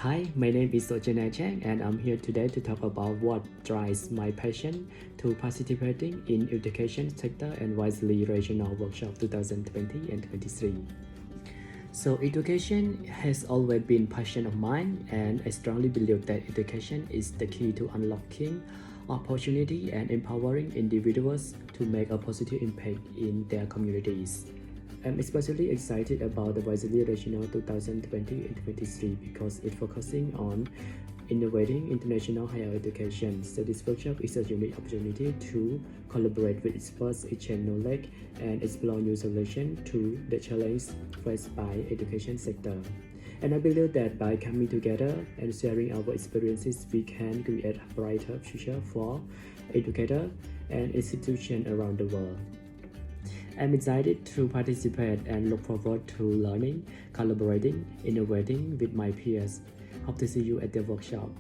Hi, my name is Sojana Chang and I'm here today to talk about what drives my passion to participating in education sector and YSEALI Regional Workshop 2020 and 23. So education has always been passion of mine, and I strongly believe that education is the key to unlocking opportunity and empowering individuals to make a positive impact in their communities. I'm especially excited about the YSEALI Regional 2020 and 23 because it's focusing on innovating international higher education. So this workshop is a unique opportunity to collaborate with experts, exchange knowledge, and explore new solutions to the challenges faced by education sector. And I believe that by coming together and sharing our experiences, we can create a brighter future for educators and institutions around the world. I'm excited to participate and look forward to learning, collaborating, innovating with my peers. Hope to see you at the workshop.